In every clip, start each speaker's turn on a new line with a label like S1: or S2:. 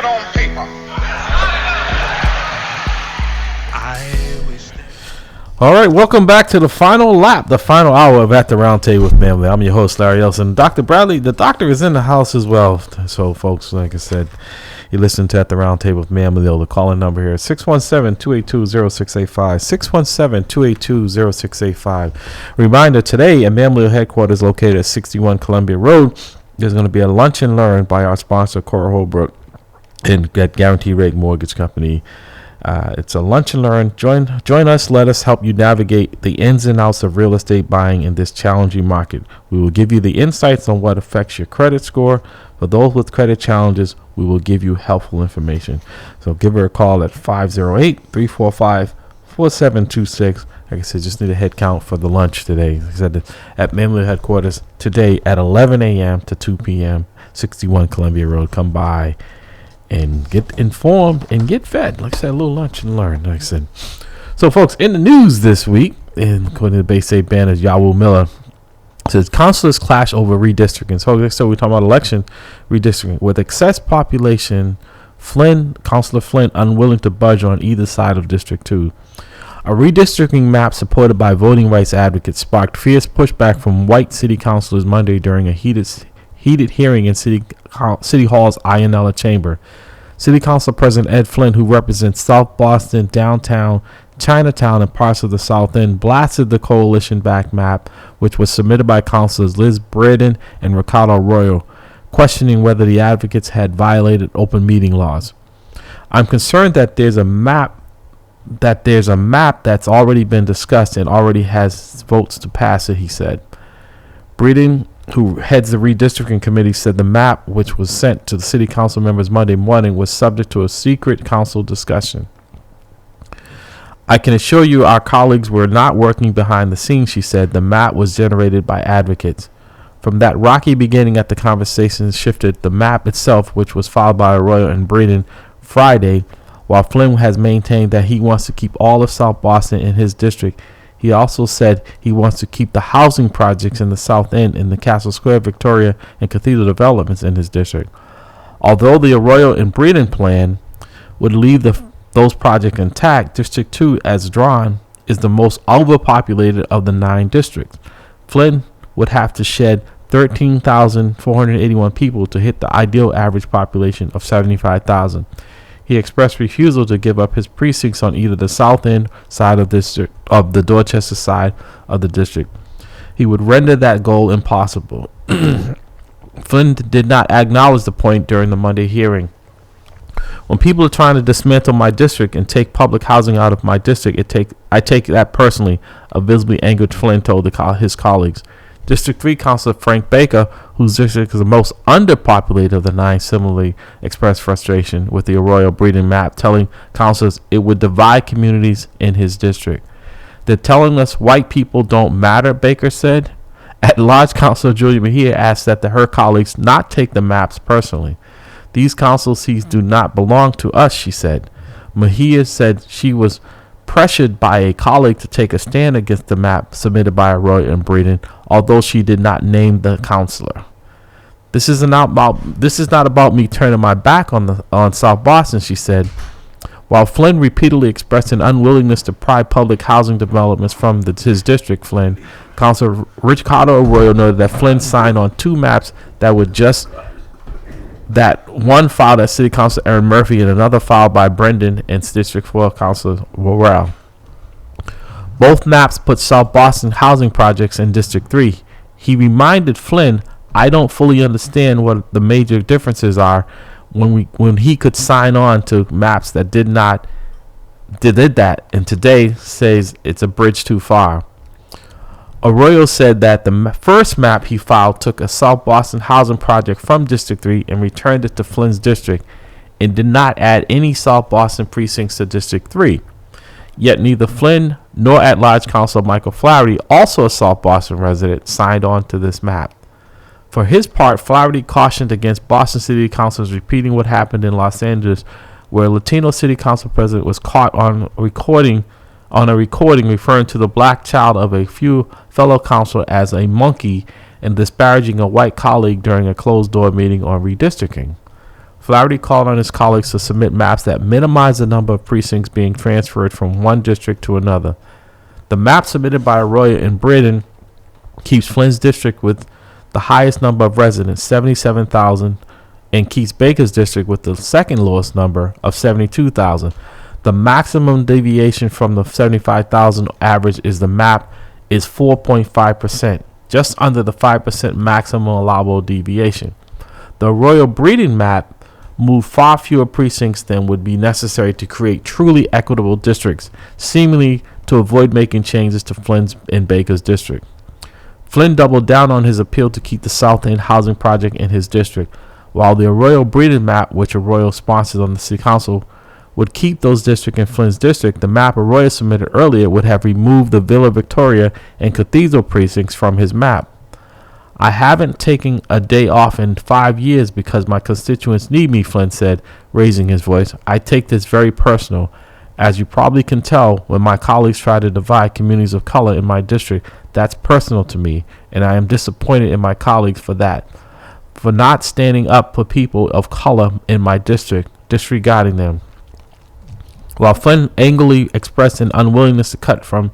S1: on paper.
S2: All right, welcome back to the final lap, the final hour of At the Round Table with Manley. I'm your host, Larry Elson. Dr. Bradley, the doctor, is in the house as well. So, folks, like I said, you listen to At the Round Table with Manley. The call-in number here is 617-282-0685, 617-282-0685. Reminder, today at Manley headquarters located at 61 Columbia Road, there's going to be a lunch and learn by our sponsor, Cora Holbrook, and at Guaranteed Rate Mortgage Company. It's a lunch and learn. Join us. Let us help you navigate the ins and outs of real estate buying in this challenging market. We will give you the insights on what affects your credit score. For those with credit challenges, we will give you helpful information. So give her a call at 508-345-4726. Like I said, just need a head count for the lunch today. Like I said, at Memley headquarters today at 11 a.m. to 2 p.m., 61 Columbia Road. Come by and get informed and get fed. Like I said, a little lunch and learn, like I said. So, folks, in the news this week, and according to the Bay State Banner's Yahoo Miller, says councilors clash over redistricting. So we're talking about election redistricting. With excess population, Councilor Flynn unwilling to budge on either side of District 2. A redistricting map supported by voting rights advocates sparked fierce pushback from white city councilors Monday during a heated hearing in City Hall's Ionella chamber. City Council President Ed Flynn, who represents South Boston, downtown, Chinatown, and parts of the South End, blasted the coalition-backed map, which was submitted by councilors Liz Braden and Ricardo Arroyo, questioning whether the advocates had violated open meeting laws. I'm concerned that there's a map that's already been discussed and already has votes to pass it, he said. Braden, who heads the redistricting committee, said the map, which was sent to the city council members Monday morning, was subject to a secret council discussion. I can assure you our colleagues were not working behind the scenes, she said. The map was generated by advocates. From that rocky beginning at the conversation shifted the map itself, which was filed by Arroyo and Braden Friday. While Flynn has maintained that he wants to keep all of South Boston in his district, he also said he wants to keep the housing projects in the South End in the Castle Square, Victoria, and Cathedral developments in his district. Although the Arroyo and Braden plan would leave those projects intact, District 2, as drawn, is the most overpopulated of the 9 districts. Flynn would have to shed 13,481 people to hit the ideal average population of 75,000. He expressed refusal to give up his precincts on either the South End side of the Dorchester side of the district. He would render that goal impossible. Flynn did not acknowledge the point during the Monday hearing. When people are trying to dismantle my district and take public housing out of my district, I take that personally, a visibly angered Flynn told his colleagues. District 3 Councilor Frank Baker, whose district is the most underpopulated of the 9, similarly expressed frustration with the Arroyo Braden map, telling councilors it would divide communities in his district. They're telling us white people don't matter, Baker said. At-large Councilor Julia Mejia asked that her colleagues not take the maps personally. These council seats do not belong to us, she said. Mejia said she was pressured by a colleague to take a stand against the map submitted by Arroyo and Braden, although she did not name the counselor. This is not about me turning my back on South Boston, she said. While Flynn repeatedly expressed an unwillingness to pry public housing developments from his district, Councilor Ricardo Arroyo noted that Flynn signed on 2 maps that were just that, one filed at City Council Aaron Murphy and another filed by Brendan and District 4 Councilor Worrell. Both maps put South Boston housing projects in District 3. He reminded Flynn, I don't fully understand what the major differences are when he could sign on to maps that did that, and today says it's a bridge too far. Arroyo said that the first map he filed took a South Boston housing project from District 3 and returned it to Flynn's district and did not add any South Boston precincts to District 3. Yet neither Flynn nor at-large Councilor Michael Flaherty, also a South Boston resident, signed on to this map. For his part, Flaherty cautioned against Boston City Councilors repeating what happened in Los Angeles, where a Latino City Council president was caught on a recording referring to the black child of a few fellow councilors as a monkey and disparaging a white colleague during a closed-door meeting on redistricting. Flaherty called on his colleagues to submit maps that minimize the number of precincts being transferred from one district to another. The map submitted by Arroyo and Britton keeps Flynn's district with the highest number of residents, 77,000, and keeps Baker's district with the second lowest number of 72,000. The maximum deviation from the 75,000 average is 4.5%, just under the 5% maximum allowable deviation. The Arroyo Breeding map moved far fewer precincts than would be necessary to create truly equitable districts, seemingly to avoid making changes to Flynn's and Baker's district. Flynn doubled down on his appeal to keep the South End housing project in his district, while the Arroyo Breeding map, which Arroyo sponsors on the city council, would keep those districts in Flynn's district. The map Arroyo submitted earlier would have removed the Villa Victoria and Cathedral precincts from his map. I haven't taken a day off in 5 years because my constituents need me, Flynn said, raising his voice. I take this very personal. As you probably can tell, when my colleagues try to divide communities of color in my district, that's personal to me, and I am disappointed in my colleagues for that, for not standing up for people of color in my district, disregarding them. While Flynn angrily expressed an unwillingness to cut from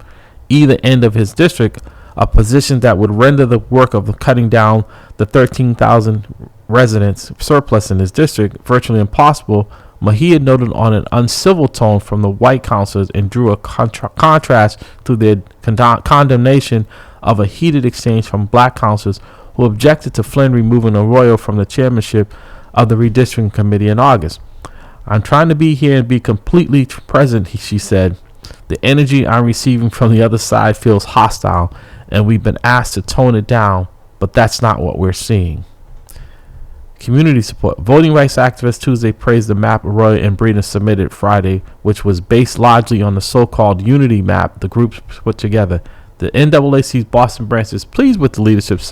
S2: either end of his district, a position that would render the work of cutting down the 13,000 residents surplus in his district virtually impossible, Mejia noted on an uncivil tone from the white councilors and drew a contrast to their condemnation of a heated exchange from black councilors who objected to Flynn removing Arroyo from the chairmanship of the redistricting committee in August. I'm trying to be here and be completely present, she said. The energy I'm receiving from the other side feels hostile, and we've been asked to tone it down, but that's not what we're seeing. Community support. Voting rights activists Tuesday praised the map Arroyo and Breeden submitted Friday, which was based largely on the so-called unity map the groups put together. The NAAC's Boston branch is pleased with the leadership's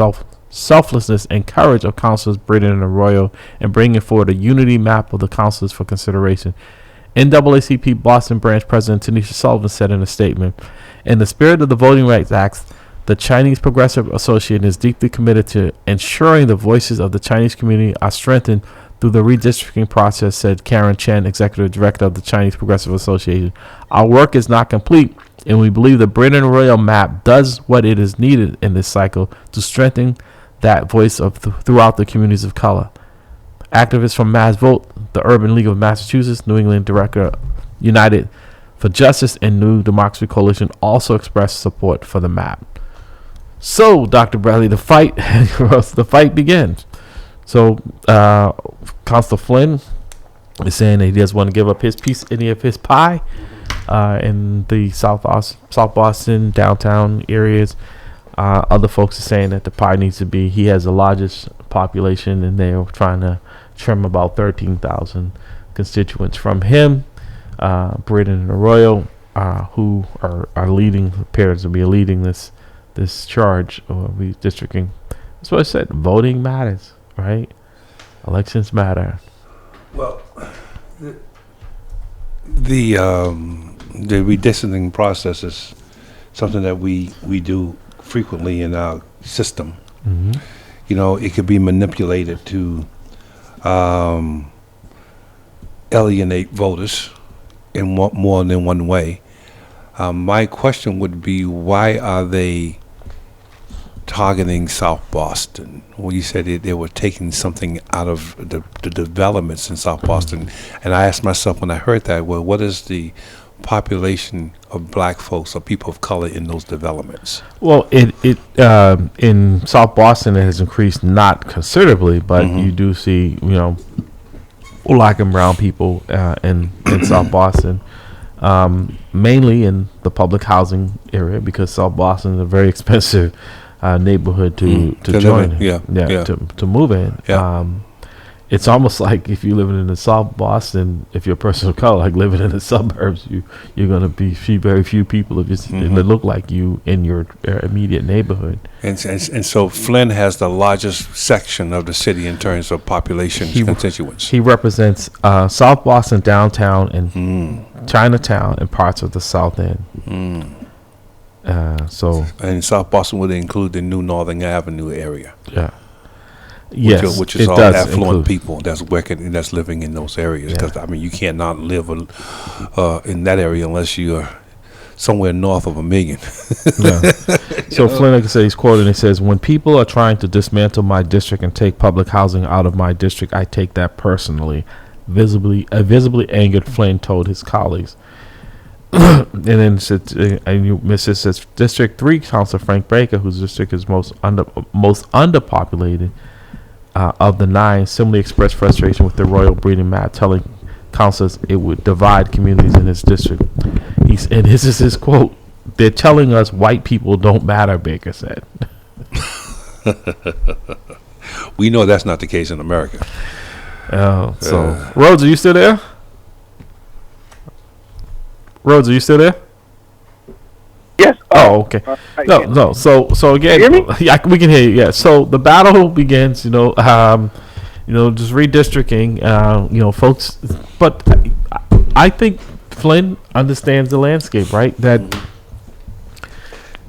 S2: selflessness and courage of councilors Breeden and Arroyo in bringing forward a unity map of the councilors for consideration. NAACP Boston branch President Tanisha Sullivan said in a statement, "In the spirit of the Voting Rights Act, the Chinese Progressive Association is deeply committed to ensuring the voices of the Chinese community are strengthened through the redistricting process," said Karen Chen, Executive Director of the Chinese Progressive Association. "Our work is not complete, and we believe the Breeden Arroyo map does what it is needed in this cycle to strengthen that voice of throughout the communities of color." Activists from Mass Vote, the Urban League of Massachusetts, New England Director United for Justice, and New Democracy Coalition also expressed support for the map. So, Dr. Bradley, the fight begins. So, Councilor Flynn is saying that he doesn't want to give up his piece, any of his pie, in the South Boston downtown areas. Other folks are saying that the pie needs to be. He has the largest population, and they're trying to trim about 13,000 constituents from him. Breeden and Arroyo, who are leading, appears to be leading this charge or redistricting. That's what I said. Voting matters, right? Elections matter.
S1: Well, the redistricting process is something that we do frequently in our system.
S2: Mm-hmm.
S1: You know, it could be manipulated to alienate voters in more than one way. My question would be, why are they targeting South Boston? Well, you said they were taking something out of the developments in South Boston. And I asked myself when I heard that, well, what is the population of black folks or people of color in those developments?
S2: Well, it in South Boston it has increased, not considerably, but you do see, black and brown people in South Boston. Mainly in the public housing area, because South Boston is a very expensive neighborhood to join. To move in.
S1: Yeah.
S2: It's almost like if you're living in the South Boston, if you're a person of color, like living in the suburbs, you're going to see very few people that look like you in your immediate neighborhood.
S1: And so Flynn has the largest section of the city in terms of population constituents.
S2: He represents South Boston downtown and Chinatown and parts of the South End.
S1: And South Boston would include the New Northern Avenue area.
S2: Yeah. Yes,
S1: which is
S2: it
S1: all
S2: does
S1: affluent
S2: include.
S1: people that's working and that's living in those areas. Because I mean, you cannot live in that area unless you are somewhere north of 1 million.
S2: Yeah. So Flynn, like I said, he's quoted. He says, "When people are trying to dismantle my district and take public housing out of my district, I take that personally." Visibly angered, Flynn told his colleagues. And then Mrs. says, District 3 Councilor Frank Baker, whose district is most underpopulated of the 9, similarly expressed frustration with the royal breeding map, telling councilors it would divide communities in his district. And this is his quote: "They're telling us white people don't matter," Baker said.
S1: We know that's not the case in America.
S2: Rhodes, are you still there? Rhodes, are you still there?
S3: Yes.
S2: Oh, okay. No. So again,
S3: Can you hear me?
S2: yeah, we can hear you. Yeah. So the battle begins. Just redistricting. Folks. But I think Flynn understands the landscape, right? That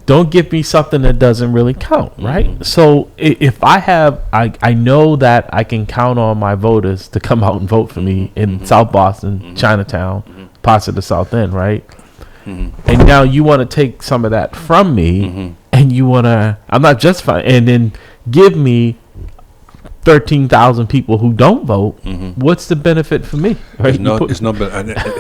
S2: don't give me something that doesn't really count, right? So if I know that I can count on my voters to come out and vote for me in South Boston, Chinatown, parts of the South End, right? And now you want to take some of that from me, and you want to, I'm not justifying, and then give me 13,000 people who don't vote. What's the benefit for me? Right?
S1: It's no.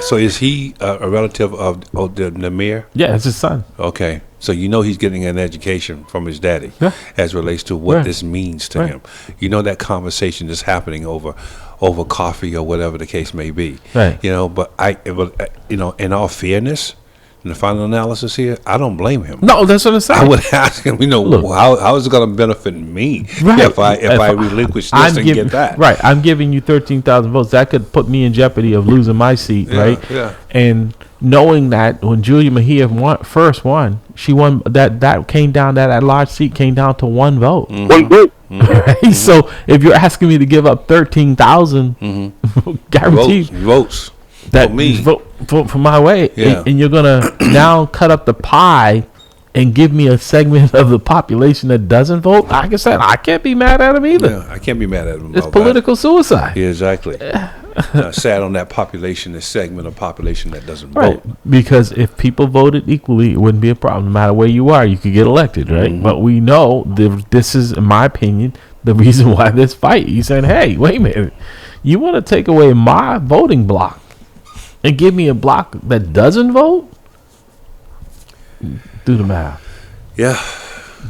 S1: So is he a relative of the mayor?
S2: Yeah, it's his son.
S1: Okay, so he's getting an education from his daddy as relates to what this means to him. That conversation is happening over coffee or whatever the case may be.
S2: Right.
S1: But in all fairness, in the final analysis here, I don't blame him.
S2: No, that's what I'm saying.
S1: I would ask him, how is it going to benefit me if I relinquish this and get that?
S2: Right, I'm giving you 13,000 votes. That could put me in jeopardy of losing my seat, right?
S1: Yeah.
S2: And knowing that when Julia Mejia first won, she won that came down, that large seat came down to 1 vote.
S3: One vote.
S2: Right? So if you're asking me to give up 13,000 guaranteed
S1: votes.
S2: That
S1: for me.
S2: vote for my way, and you're gonna now cut up the pie and give me a segment of the population that doesn't vote. Like I said, I can't be mad at him either.
S1: Yeah, I can't be mad at him.
S2: It's political suicide.
S1: Yeah, exactly. Sad on that population, this segment of population that doesn't
S2: Right,
S1: vote.
S2: because if people voted equally, it wouldn't be a problem. No matter where you are, you could get elected, right? But we know this is, in my opinion, the reason why this fight. He's saying, "Hey, wait a minute, you want to take away my voting block and give me a block that doesn't vote? Do the math.
S1: Yeah.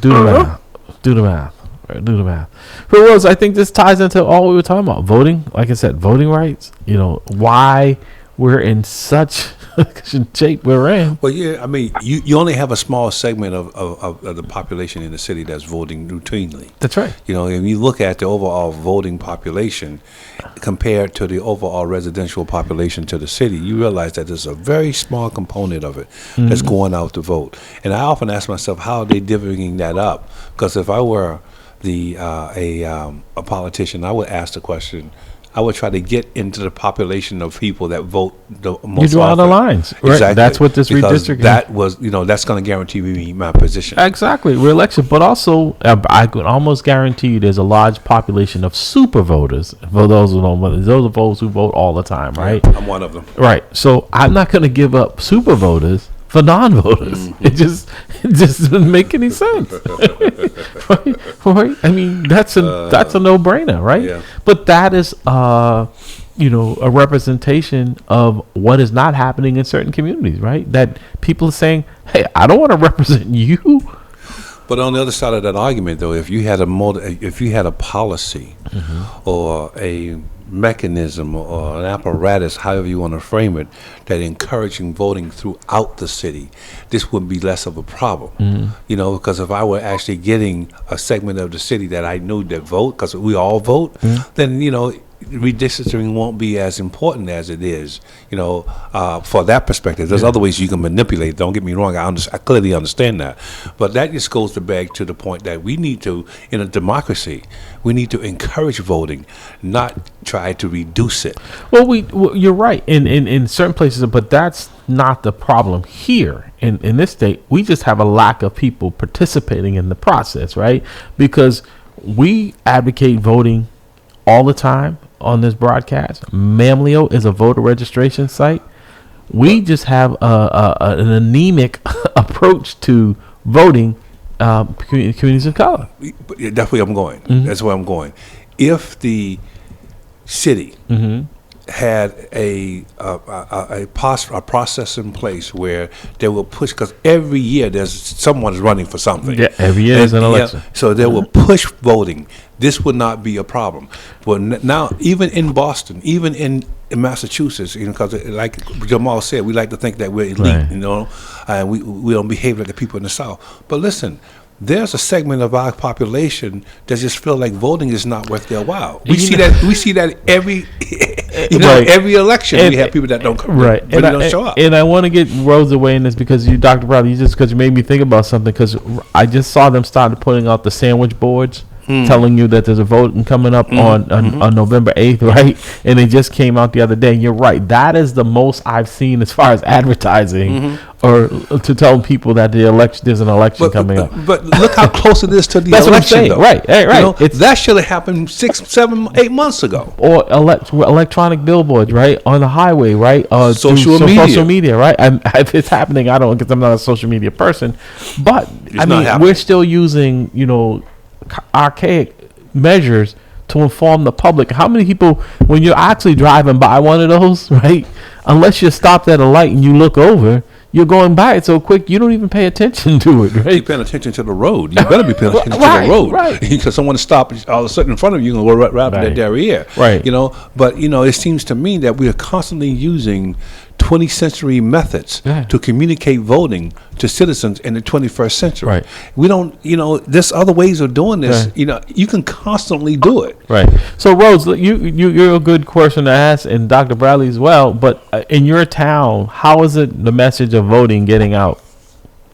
S2: Do the math. Do the math. Right, do the math." For Rose, I think this ties into all we were talking about. Voting, like I said, voting rights. Why we're in such shape we're in.
S1: Well, yeah, I mean, you only have a small segment of the population in the city that's voting routinely.
S2: That's right.
S1: If you look at the overall voting population compared to the overall residential population to the city, you realize that there's a very small component of it that's going out to vote. And I often ask myself, how are they divvying that up? Because if I were a politician, I would ask the question. I would try to get into the population of people that vote the most.
S2: You draw the lines. Right.
S1: Exactly.
S2: That's what this
S1: because
S2: redistricting.
S1: that was, that's going to guarantee me my position.
S2: Exactly, re-election. But also, I could almost guarantee you there's a large population of super voters. For those who don't vote, those are those who vote all the time, right?
S1: Yeah, I'm one of them.
S2: Right. So I'm not going to give up super voters for non-voters. It just doesn't make any sense. right? I mean, that's a no-brainer, right?
S1: Yeah.
S2: But that is a representation of what is not happening in certain communities, right? That people are saying, "Hey, I don't want to represent you."
S1: But on the other side of that argument, though, if you had a policy or a mechanism or an apparatus, however you want to frame it, that encouraging voting throughout the city, this would be less of a problem. Because if I were actually getting a segment of the city that I knew that vote, because we all vote, then redistricting won't be as important as it is, for that perspective. There's other ways you can manipulate. Don't get me wrong. I clearly understand that. But that just goes back to the point that we need to, in a democracy, we need to encourage voting, not try to reduce it.
S2: Well, you're right in certain places, but that's not the problem here in this state. We just have a lack of people participating in the process, right? Because we advocate voting all the time on this broadcast. Mamleo is a voter registration site. We just have an anemic approach to voting communities of color.
S1: But yeah, that's where I'm going.
S2: Mm-hmm.
S1: That's where I'm going. If the city
S2: Mm-hmm.
S1: had a process in place where they will push, because every year there's someone's running for something.
S2: Yeah, every year there's an
S1: And,
S2: election.
S1: so they will push voting. This would not be a problem. But now, even in Boston, even in Massachusetts, because like Jamal said, we like to think that we're elite,
S2: Right.
S1: and we don't behave like the people in the South. But listen, there's a segment of our population that just feel like voting is not worth their while. We see that every
S2: Right.
S1: every election.
S2: And-
S1: we have people that don't come,
S2: Right.
S1: really don't show up.
S2: And I want to get Rose away in this because you, Dr. Bradley, because you made me think about something, because I just saw them started putting out the sandwich boards. Telling you that there's a vote coming up on November 8th, right? And it just came out the other day. And you're right. That is the most I've seen as far as advertising or to tell people that there's an election coming up.
S1: But look how close it is to the
S2: That's what I'm
S1: election,
S2: saying.
S1: though.
S2: Right, right.
S1: That should have happened 6, 7, 8 months ago.
S2: Or electronic billboards, right, on the highway, right?
S1: Social
S2: through
S1: media.
S2: social media, right? And if it's happening, I don't, because I'm not a social media person. But
S1: It's not happening.
S2: we're still using, archaic measures to inform the public. How many people, when you're actually driving by one of those, right? Unless you're stopped at a light and you look over, you're going by it so quick you don't even pay attention to it,
S1: You're
S2: right?
S1: paying attention to the road. You better be paying attention to
S2: Right,
S1: the road.
S2: right.
S1: Because someone stops all of a sudden in front of you and go right up to
S2: Right.
S1: their derriere.
S2: Right.
S1: But, it seems to me that we are constantly using 20th century methods
S2: Yeah.
S1: to communicate voting to citizens in the 21st century.
S2: Right.
S1: We don't, there's other ways of doing this.
S2: Right.
S1: You can constantly do it.
S2: Right. So, Rose, you're a good question to ask, and Dr. Bradley as well. But in your town, how is it the message of voting getting out?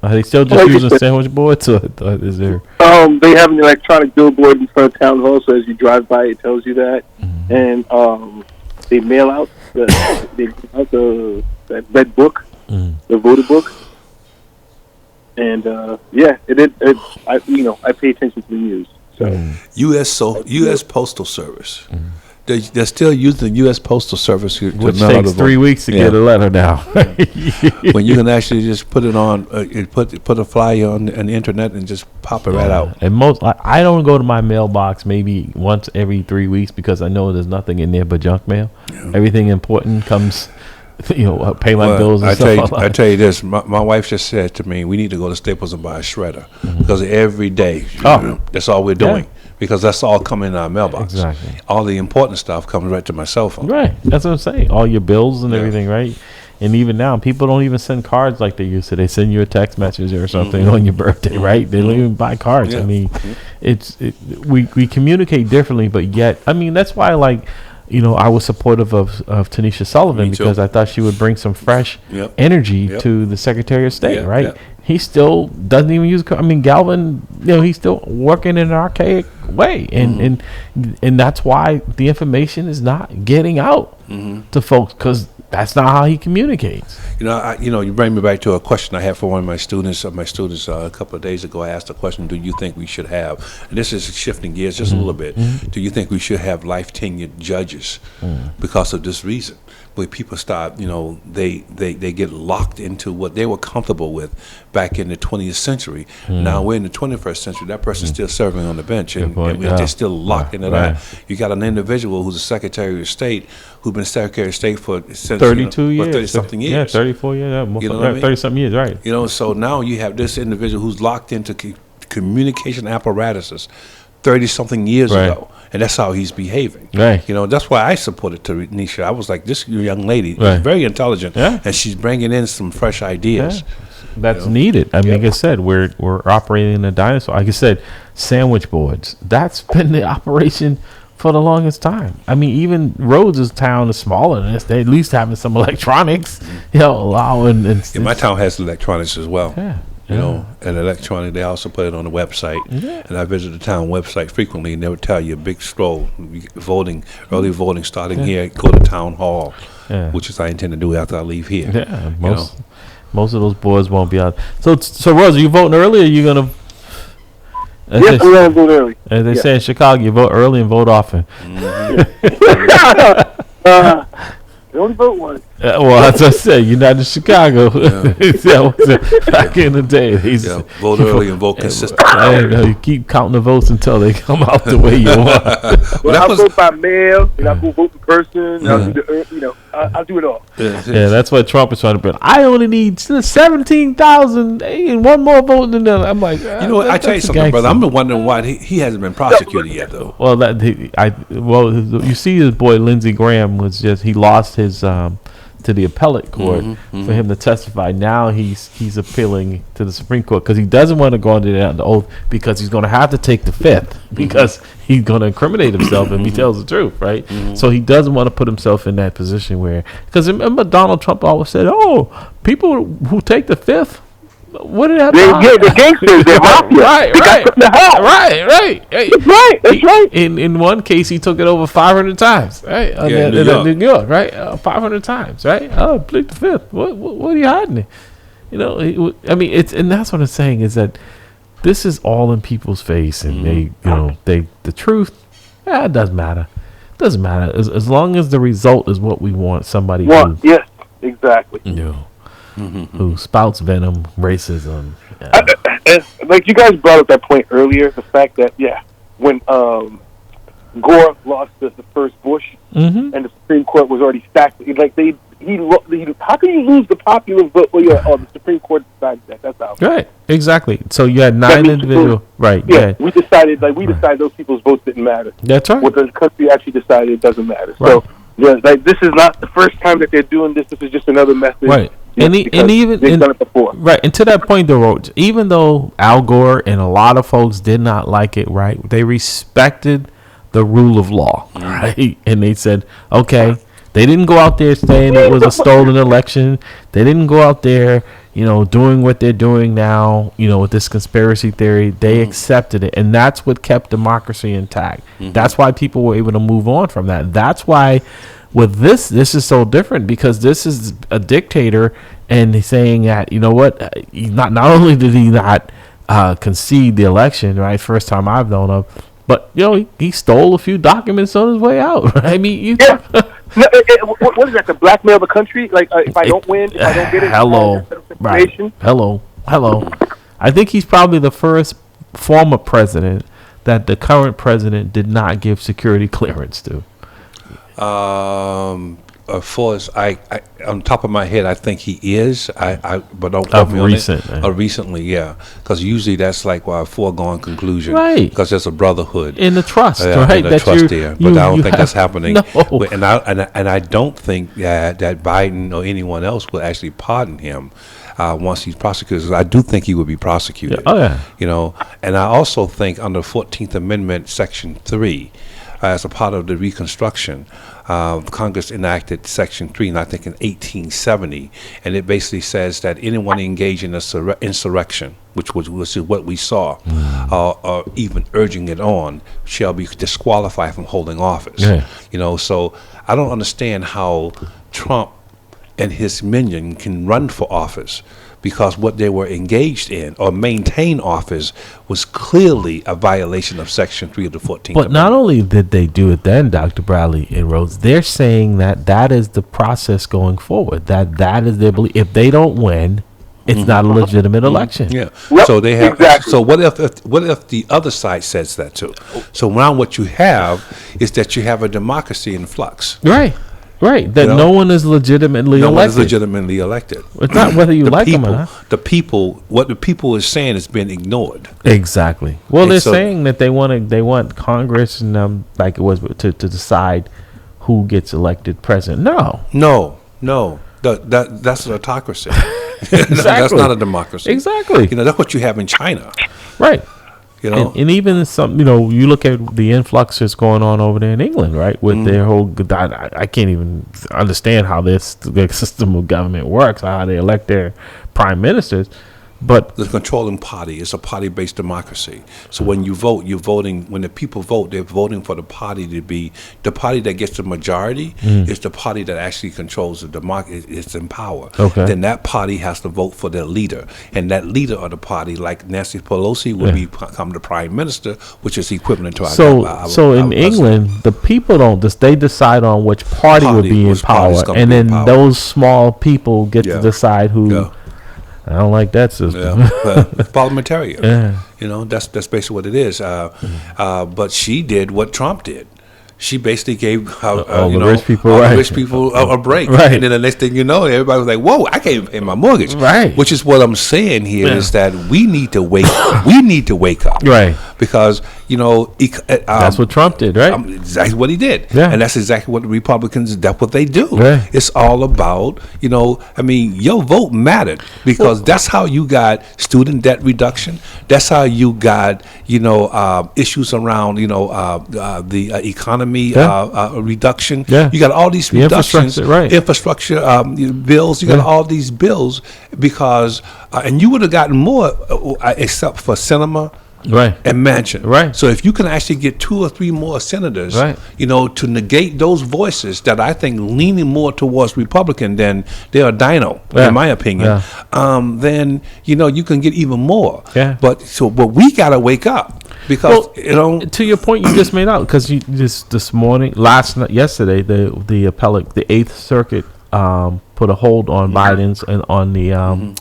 S2: Are they still just
S3: Like you
S2: using
S3: said-
S2: sandwich boards, or is there?
S3: They have an electronic billboard in front of town hall, so as you drive by, it tells you that. And they mail out the that red book, the voter book. And I pay attention to the news. So
S1: U.S. Postal Service. They're still using the U.S. Postal Service to
S2: Which
S1: mail out
S2: takes
S1: the
S2: 3
S1: vote.
S2: weeks to
S1: Yeah.
S2: get a letter now.
S1: When you can actually just put it on, put a flyer on the internet and just pop it right out.
S2: And I don't go to my mailbox maybe once every 3 weeks because I know there's nothing in there but junk mail. Everything important comes, pay my bills and stuff.
S1: I tell you this, my wife just said to me, we need to go to Staples and buy a shredder because every day, that's all we're doing.
S2: Yeah.
S1: Because that's all coming in our mailbox.
S2: Exactly.
S1: All the important stuff comes right to my cell phone.
S2: Right. That's what I'm saying. All your bills and
S1: Yeah.
S2: everything, right? And even now, people don't even send cards like they used to. They send you a text message or something on your birthday, right? They don't even buy cards.
S1: Yeah.
S2: I mean, we communicate differently, but yet, that's why, I was supportive of Tanisha Sullivan
S1: Me too.
S2: because I thought she would bring some fresh
S1: Yep.
S2: energy
S1: Yep.
S2: to the Secretary of State,
S1: Yeah,
S2: right?
S1: yeah.
S2: He still doesn't even use. Galvin, he's still working in an archaic way, and that's why the information is not getting out to folks because that's not how he communicates.
S1: You bring me back to a question I had for one of my students. A couple of days ago, I asked a question: do you think we should have? And this is shifting gears just a little bit. Do you think we should have life tenured judges because of this reason? Where people start, they get locked into what they were comfortable with back in the 20th century. Now we're in the 21st century. That person's still serving on the bench, and
S2: point.
S1: they're
S2: Yeah.
S1: still locked into
S2: Right.
S1: that. You got an individual who's a Secretary of State who's been Secretary of State for
S2: 32 years,
S1: 30-something years.
S2: Yeah, 34 years. Yeah,
S1: You know what I mean?
S2: 30-something years, right?
S1: So now you have this individual who's locked into communication apparatuses 30-something years
S2: Right.
S1: ago, and that's how he's behaving.
S2: Right.
S1: That's why I supported Tanisha. I was like, this young lady
S2: Right.
S1: is very intelligent,
S2: Yeah.
S1: and she's bringing in some fresh ideas.
S2: That's needed. Like I said, we're operating in a dinosaur. Like I said, sandwich boards. That's been the operation for the longest time. Even Rhodes' town is smaller than this. They at least having some electronics, allowing.
S1: Yeah, my town has electronics as well.
S2: Yeah.
S1: And electronic, they also put it on the website.
S2: Yeah.
S1: And I visit the town website frequently, and they would tell you a big stroll, early voting starting here, go to town hall,
S2: Yeah.
S1: which is I intend to do after I leave here.
S2: Yeah, most of those boards won't be out. So Rose, are you voting early? Or are you gonna?
S3: Yes, I'm gonna vote early.
S2: As they say in Chicago, you vote early and vote often.
S3: Don't vote once.
S2: Well, as I said, you're not in Chicago. Back in the day,
S1: vote early and vote consistently.
S2: You keep counting the votes until they come out the way you want.
S3: Well, I vote by mail, and I go vote in person. I'll do the, I'll do it all.
S2: Yeah, that's what Trump is trying to build. I only need 17,000 and one more vote than them. I'm like,
S1: I tell you something, brother. I'm wondering why he hasn't been prosecuted yet, though.
S2: Well, you see, his boy Lindsey Graham he lost his to the appellate court for him to testify. Now he's appealing to the Supreme Court because he doesn't want to go under the oath because he's going to have to take the fifth because he's going to incriminate himself if he tells the truth, right? So he doesn't want to put himself in that position where, because remember Donald Trump always said, "Oh, people who take the fifth, what did that?
S3: The gangsters, they're mafia.
S2: Right. That's right. In one case, he took it over 500 times, right? New York, right? 500 times, right? Oh, plead the fifth. What are you hiding it? And that's what I'm saying is that this is all in people's face, and the truth. It doesn't matter. It doesn't matter as long as the result is what we want. Somebody
S3: yes, exactly.
S2: Who spouts venom, racism.
S3: Like you guys brought up that point earlier, the fact that when Gore lost the first Bush, and the Supreme Court was already stacked, like how can you lose the popular vote? Well, the Supreme Court decided that. That's how.
S2: Right, exactly. So you had 9 individuals. Right.
S3: Yeah, we decided those people's votes didn't matter.
S2: That's right.
S3: What the country actually decided, it doesn't matter.
S2: Right.
S3: So this is not the first time that they're doing this. This is just another method.
S2: Right. And even
S3: they've done it before.
S2: Right. And to that point, though, even though Al Gore and a lot of folks did not like it, right, they respected the rule of law, right? And they said, okay, they didn't go out there saying it was a stolen election. They didn't go out there, doing what they're doing now, with this conspiracy theory. They accepted it. And that's what kept democracy intact. That's why people were able to move on from that. That's why with this is so different, because this is a dictator, and he's saying that, not only did he not concede the election, right, first time I've known of, but he stole a few documents on his way out. Right? I mean,
S3: what is that? To blackmail the country? Like if I don't win, if I don't get it,
S2: hello. I think he's probably the first former president that the current president did not give security clearance to.
S1: For us, I on top of my head, I think he is. But don't quote me on it. Recently, yeah, because usually that's like a foregone conclusion,
S2: right?
S1: Because there's a brotherhood
S2: in the trust, right?
S1: That trust there, but I don't think that's happening.
S2: No.
S1: And I don't think that Biden or anyone else will actually pardon him once he's prosecuted. I do think he would be prosecuted.
S2: Yeah. Oh yeah.
S1: And I also think under 14th Amendment, Section 3. As a part of the Reconstruction, Congress enacted Section 3, and I think in 1870, and it basically says that anyone engaged in an insurrection, which is what we saw, or even urging it on, shall be disqualified from holding office. Yeah. So I don't understand how Trump and his minion can run for office, because what they were engaged in or maintain office was clearly a violation of Section 3 of the 14th Amendment.
S2: But not only did they do it then, Dr. Bradley and Rhodes, they're saying that is the process going forward. That is their belief. If they don't win, it's not a legitimate election.
S1: Yeah.
S3: Yep,
S1: so they have.
S3: exactly.
S1: So what if the other side says that too? So now what you have is that you have a democracy in flux.
S2: Right, that no one is legitimately elected.
S1: No one is legitimately elected.
S2: It's not whether you like them or not.
S1: What the people is saying is being ignored.
S2: Exactly. Well, they're saying that they want Congress and like it was to decide who gets elected president. No. That's an autocracy. Exactly.
S1: That's not a democracy.
S2: Exactly.
S1: That's what you have in China.
S2: Right. And even some, you look at the influx that's going on over there in England, right? With their whole, I can't even understand how their system of government works, how they elect their prime ministers. But
S1: the controlling party is a party-based democracy. So when you vote, you're voting. When the people vote, they're voting for the party to be the party that gets the majority. Is the party that actually controls the democracy. It's in power.
S2: Okay.
S1: Then that party has to vote for their leader, and that leader of the party, like Nancy Pelosi, will become the prime minister, which is equivalent to our.
S2: So in England, the people don't. They decide on which party will be in power, and then those small people get to decide who.
S1: Yeah.
S2: I don't like that system.
S1: Parliamentarian.
S2: Yeah.
S1: You know, that's basically what it is. But she did what Trump did. She basically gave
S2: all the rich people
S1: a break.
S2: Right.
S1: And then the next thing you know, everybody was like, whoa, I can't even pay my mortgage.
S2: Right.
S1: Which is what I'm saying here is that we need to wake up.
S2: Right.
S1: Because, you know,
S2: that's what Trump did, right?
S1: Exactly what he did.
S2: Yeah.
S1: And that's exactly what the Republicans, that's what they do.
S2: Right.
S1: It's all about, you know, I mean, your vote mattered because that's how you got student debt reduction. That's how you got, you know, issues around, you know, the economy reduction.
S2: Yeah.
S1: You got all these reductions.
S2: Infrastructure,
S1: bills. You got all these bills because, and you would have gotten more except for cinema.
S2: Right.
S1: And mansion.
S2: Right.
S1: So if you can actually get 2 or 3 more senators, you know, to negate those voices that I think leaning more towards Republican than they are Dino, in my opinion, then, you know, you can get even more. Yeah. But we got to wake up because, you know.
S2: To your point you just made out, because this morning, yesterday, the appellate, the 8th Circuit put a hold on Biden's and on the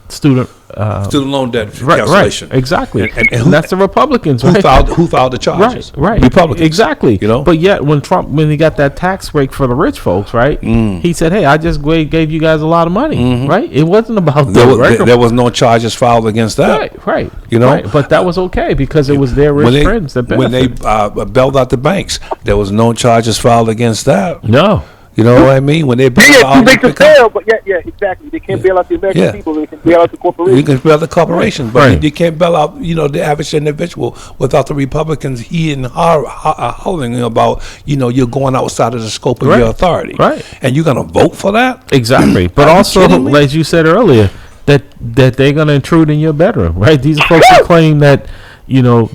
S2: student
S1: loan debt cancellation.
S2: Right, exactly. And that's the Republicans,
S1: who filed the charges.
S2: Right.
S1: Republicans.
S2: Exactly.
S1: You know?
S2: But yet when he got that tax break for the rich folks, right? He said, hey, I just gave you guys a lot of money, right? It wasn't about
S1: there was no charges filed against that.
S2: Right.
S1: You know?
S2: Right. But that was okay because it was their rich friends that benefited.
S1: When they bailed out the banks, there was no charges filed against that.
S2: No.
S1: You know what I mean? When they bail out,
S3: they can bail, but exactly. They can't bail out the American people. They can bail out the corporations.
S1: You can bail the corporation, but you can't bail out, you know, the average individual without the Republicans and hollering about, you know, you're going outside of the scope of your authority, and you're going to vote for that.
S2: Exactly. But also, as you said earlier, that they're going to intrude in your bedroom, right? These are folks who claim that. You know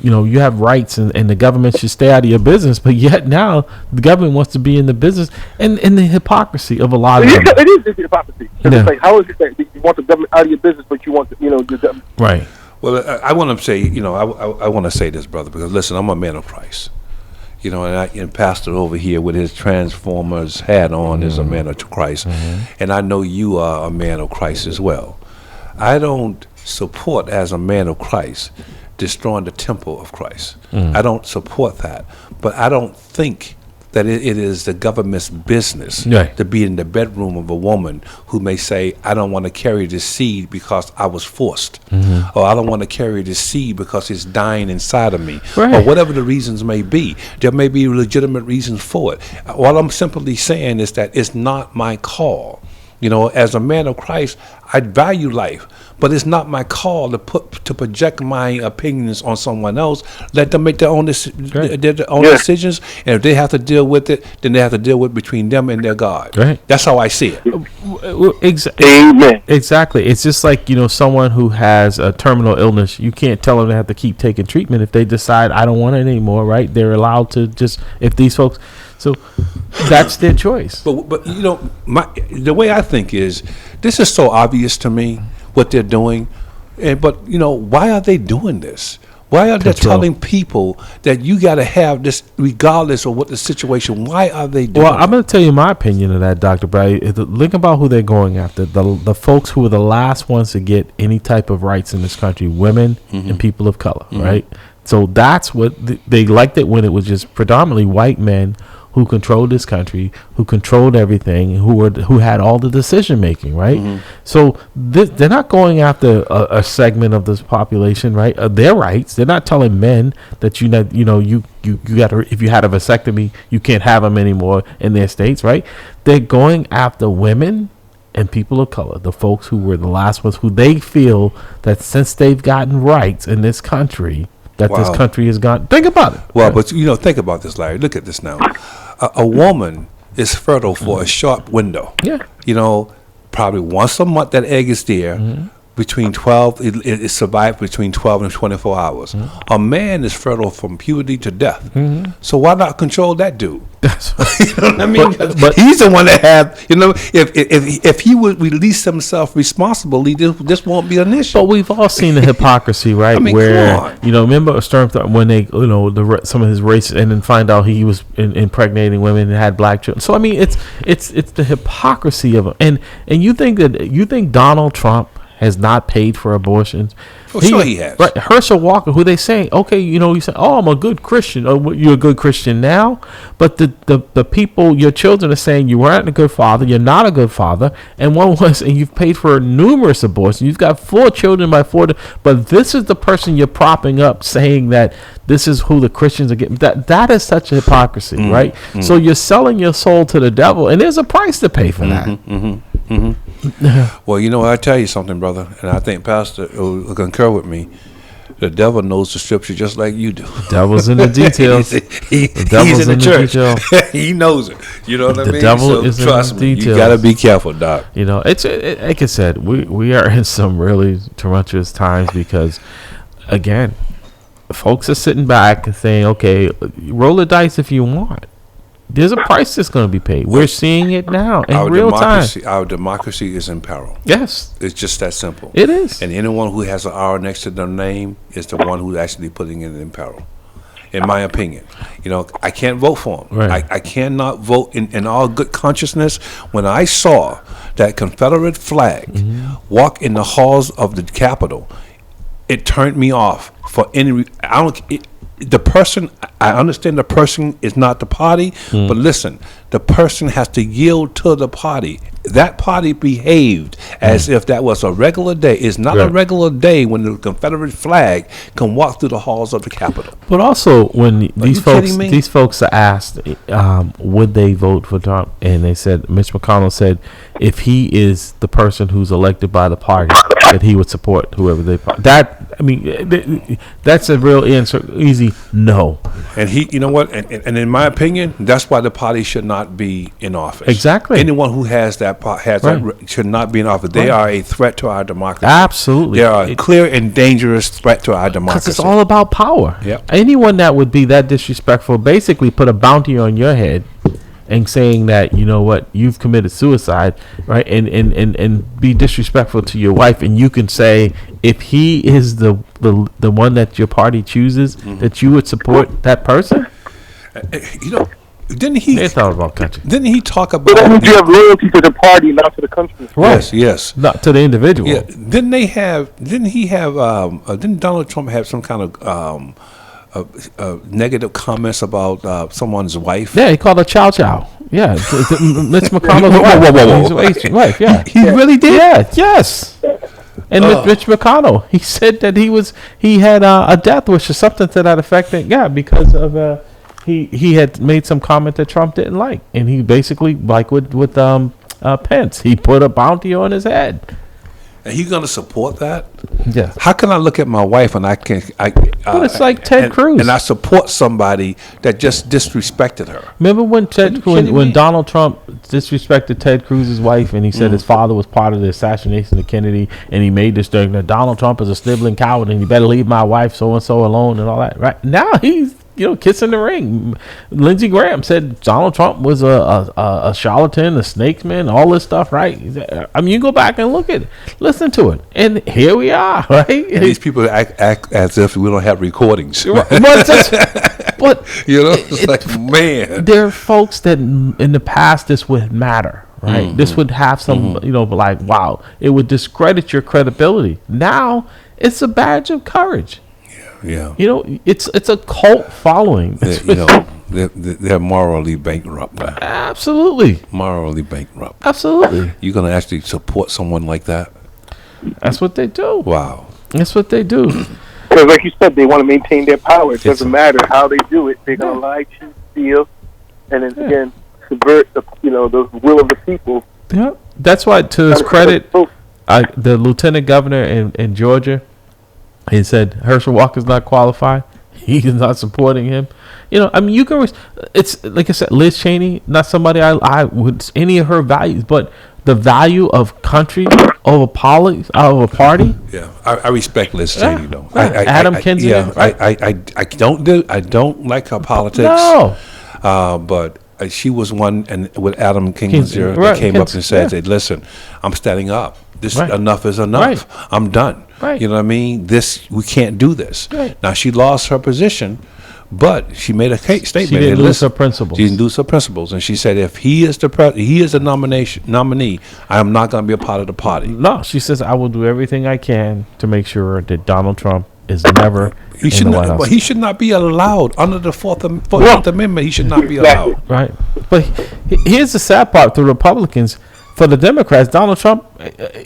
S2: you have rights and the government should stay out of your business, but yet now the government wants to be in the business and the hypocrisy of a lot of them.
S3: It is hypocrisy. It's like, how is it that you want the government out of your business, but you want the government?
S2: Right.
S1: Well, I want to say, you know, I want to say this, brother, because listen, I'm a man of Christ. You know, and Pastor over here with his Transformers hat on is a man of Christ, and I know you are a man of Christ as well. I don't support, as a man of Christ, destroying the temple of Christ. I don't support that. But I don't think that it is the government's business to be in the bedroom of a woman who may say, I don't want to carry this seed because I was forced, or I don't want to carry this seed because it's dying inside of me, or whatever the reasons may be. There may be legitimate reasons for it. What I'm simply saying is that it's not my call. You know, as a man of Christ, I value life, but it's not my call to project my opinions on someone else. Let them make their own decisions, and if they have to deal with it, then they have to deal with it between them and their God. Right. That's how I see it.
S3: Amen.
S2: Exactly. It's just like, you know, someone who has a terminal illness. You can't tell them they have to keep taking treatment if they decide I don't want it anymore. Right? They're allowed to just if these folks. So that's their choice.
S1: But you know, the way I think is, this is so obvious to me what they're doing, but you know, why are they doing this? Why are they telling people that you got to have this regardless of what the situation? Why are they doing
S2: I'm going to tell you my opinion of that, Dr. Brady. Think about who they're going after. The folks who are the last ones to get any type of rights in this country, women and people of color, right? So that's what they liked it when it was just predominantly white men who controlled this country, who controlled everything, who had all the decision making, right? So they're not going after a segment of this population, right? Their rights. They're not telling men that you got to, if you had a vasectomy, you can't have them anymore in their states, right? They're going after women and people of color, the folks who were the last ones, who they feel that since they've gotten rights in this country, that this country has gone. Think about it.
S1: Well, but you know, think about this, Larry. Look at this now. A woman is fertile for a short window.
S2: Yeah.
S1: You know, probably once a month that egg is there. Between 12, it survives between 12 and 24 hours. A man is fertile from puberty to death. So why not control that dude? You know what I mean? But he's the one that had, if he would release himself responsibly, this won't be an issue.
S2: But we've all seen the hypocrisy, right?
S1: I mean,
S2: where,
S1: come on.
S2: remember Sturm when they, some of his race, and then find out he was impregnating women and had black children. So, I mean, it's the hypocrisy of it. And you think Donald Trump has not paid for abortions?
S1: Sure he has.
S2: Right, Herschel Walker, who they say, okay, you say, oh, I'm a good Christian. Oh, you're a good Christian now, but the people, your children, are saying you weren't a good father. You're not a good father, and you've paid for numerous abortions. You've got 4 children by 4, but this is the person you're propping up, saying that this is who the Christians are getting. That is such a hypocrisy, right? So you're selling your soul to the devil, and there's a price to pay for that.
S1: Well, I tell you something, brother, and I think Pastor will concur with me. The devil knows the scripture just like you do.
S2: The devil's in the details.
S1: He's in the church. He knows it. You know what I mean?
S2: The devil is
S1: trust
S2: in
S1: me,
S2: the details.
S1: you got to be careful, Doc.
S2: It's like I said, we are in some really tumultuous times because, again, folks are sitting back and saying, okay, roll the dice if you want. There's a price that's going to be paid. We're seeing it now in real time.
S1: Our democracy is in peril.
S2: Yes.
S1: It's just that simple.
S2: It is.
S1: And anyone who has an R next to their name is the one who's actually putting it in peril, in my opinion. I can't vote for him.
S2: Right.
S1: I cannot vote in all good consciousness. When I saw that Confederate flag walk in the halls of the Capitol, it turned me off for any. The person, I understand the person is not the party, but listen, the person has to yield to the party. That party behaved as if that was a regular day. It's not a regular day when the Confederate flag can walk through the halls of the Capitol.
S2: But also, when these folks are asked, would they vote for Trump, and they said, Mitch McConnell said, if he is the person who's elected by the party, that he would support whoever they. That's a real answer. Easy no.
S1: And he, you know what? And in my opinion, that's why the party should not be in office.
S2: Exactly.
S1: Anyone who has that should not be in office. They are a threat to our democracy.
S2: Absolutely.
S1: They are a clear and dangerous threat to our democracy.
S2: Because it's all about power.
S1: Yep.
S2: Anyone that would be that disrespectful basically put a bounty on your head and saying that, you've committed suicide, right? And be disrespectful to your wife, and you can say, if he is the one that your party chooses, that you would support that person.
S1: Didn't he?
S2: They thought about country.
S1: Didn't he talk about?
S3: But that means you have loyalty to the party, not to the country.
S2: Right.
S1: Yes.
S2: Not to the individual.
S1: Yeah. Didn't he have? Didn't Donald Trump have some kind of negative comments about someone's wife?
S2: Yeah, he called her Chow Chow. Yeah, Mitch McConnell's wife. Yeah,
S1: He really did.
S2: Yeah, yes. And Mitch McConnell, he said that he had a death wish or something to that effect. Because of he had made some comment that Trump didn't like, and he basically, like with Pence, he put a bounty on his head.
S1: And he's gonna support that?
S2: Yeah.
S1: How can I look at my wife and but
S2: it's like Ted Cruz,
S1: and I support somebody that just disrespected her?
S2: Remember when Donald Trump disrespected Ted Cruz's wife, and he said his father was part of the assassination of Kennedy, and he made this thing that Donald Trump is a sniveling coward, and he better leave my wife so and so alone, and all that. Right now he's kissing the ring. Lindsey Graham said Donald Trump was a charlatan, a snakesman, all this stuff, right? I mean, you go back and listen to it, and here we are, right?
S1: And these people act as if we don't have recordings.
S2: But
S1: it's like, man.
S2: There are folks that in the past this would matter, right? This would have some, like, wow, it would discredit your credibility. Now it's a badge of courage.
S1: Yeah.
S2: It's a cult following.
S1: They're morally bankrupt.
S2: Absolutely.
S1: Morally bankrupt.
S2: Absolutely.
S1: You're going to actually support someone like that?
S2: That's what they do.
S1: Wow.
S2: That's what they do.
S3: Because like you said, they want to maintain their power. It doesn't matter how they do it. They're going to lie, cheat, steal, and then again, subvert the will of the people.
S2: Yeah. That's why, to his credit, the lieutenant governor in Georgia, he said Herschel Walker's not qualified. He's not supporting him. You can. It's like I said, Liz Cheney, not somebody I would any of her values, but the value of country over party.
S1: Yeah, I respect Liz Cheney though.
S2: Adam Kinsey.
S1: I don't like her politics.
S2: No.
S1: But she was one, and with Adam
S2: Kinsey,
S1: Kinzinger,
S2: right,
S1: that came up
S2: Kinsey,
S1: and said, "Listen, I'm standing up. This
S2: Right.
S1: enough is enough.
S2: Right.
S1: I'm done.
S2: Right.
S1: You know what I mean? We can't do this."
S2: Right.
S1: Now she lost her position, but she made a statement.
S2: She didn't
S1: Hey,
S2: lose
S1: listen,
S2: her principles.
S1: She didn't lose her principles, and she said, "If he is the nominee, I am not going to be a part of the party."
S2: No, she says, I will do everything I can to make sure that Donald Trump is never
S1: He
S2: in
S1: should
S2: the White
S1: not.
S2: House.
S1: But he should not be allowed under the Fourteenth Amendment. He should not be allowed.
S2: Right. But here's the sad part: the Republicans, for the Democrats, Donald Trump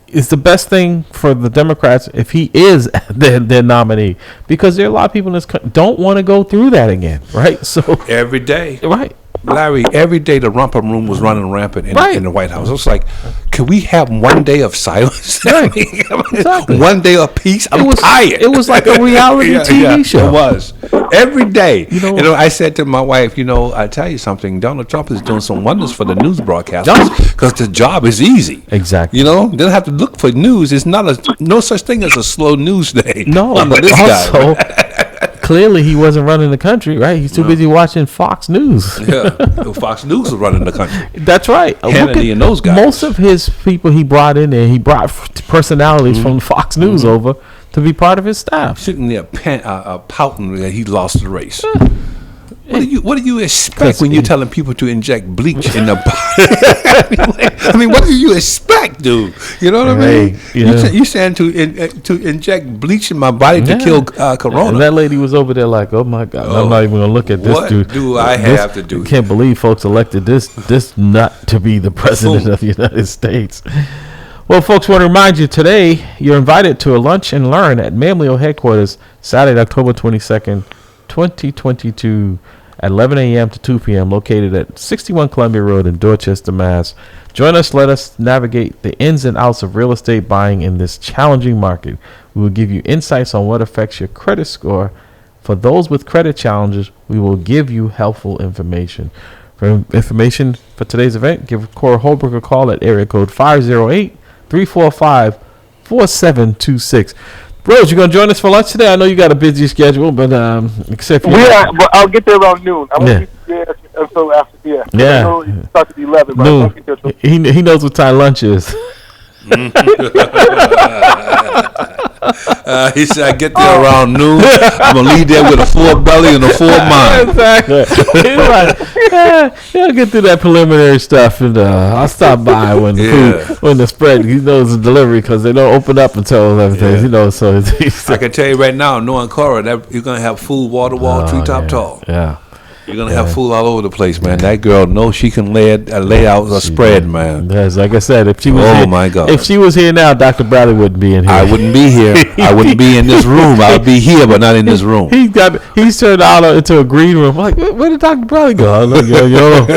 S2: is the best thing for the Democrats if he is their nominee, because there are a lot of people in this country don't want to go through that again. Right. So
S1: Every day.
S2: right.
S1: Larry, every day the romper room was running rampant in the White House. It was like, could we have one day of silence?
S2: Right. Exactly.
S1: One day of peace? I'm tired.
S2: It was like a reality TV show.
S1: It was. Every day.
S2: You know-
S1: I said to my wife, I tell you something, Donald Trump is doing some wonders for the news broadcasters because the job is easy.
S2: Exactly.
S1: They don't have to look for news. It's no such thing as a slow news day.
S2: No,
S1: Under
S2: but
S1: this guy.
S2: also clearly he wasn't running the country, right? He's too busy watching Fox News.
S1: Yeah. Fox News was running the country.
S2: That's right.
S1: Kennedy and those guys.
S2: Most of his people he brought in there, he brought personalities from Fox News over to be part of his staff.
S1: Sitting there pouting that he lost the race. What do you expect when you're telling people to inject bleach in the body? I mean, what do you expect, dude? You know what I mean?
S2: Yeah.
S1: You saying to inject bleach in my body to
S2: Yeah.
S1: kill corona?
S2: And that lady was over there like, oh my God, I'm not even going to look at this
S1: what
S2: dude.
S1: do I have to do?
S2: Can't believe folks elected this nut to be the president of the United States. Well, folks, want to remind you today, you're invited to a lunch and learn at Mamleo headquarters Saturday, October 22nd, 2022 at 11 a.m. to 2 p.m. located at 61 Columbia Road in Dorchester, Mass. Join us. Let us navigate the ins and outs of real estate buying in this challenging market. We will give you insights on what affects your credit score. For those with credit challenges, we will give you helpful information. For information for today's event, give Cora Holbrook a call at area code 508-345-4726. Rose, you gonna join us for lunch today? I know you got a busy schedule, but except for
S3: but I'll get there around noon. I won't be there until after
S2: Yeah.
S3: I know it starts at 11, but I
S2: noon.
S3: won't get there till
S2: He knows what time lunch is.
S1: He said, I get there around noon. I'm going to leave there with a full belly and a full mind.
S2: Exactly. He's like, he'll get through that preliminary stuff, and I'll stop by when the spread. He knows the delivery because they don't open up until everything. So
S1: I can tell you right now, knowing Cora, that you're going to have food wall to wall, treetop tall.
S2: Yeah.
S1: You're going to have food all over the place, man. That girl knows she can lay out a spread, man.
S2: Yes, like I said, if she was here,
S1: my God.
S2: if she was here now, Dr. Bradley wouldn't be in here.
S1: I wouldn't be here. I wouldn't be in this room. I would be here, but not in this room.
S2: He's turned out into a green room. I'm like, where did Dr. Bradley go? I'm like, yo.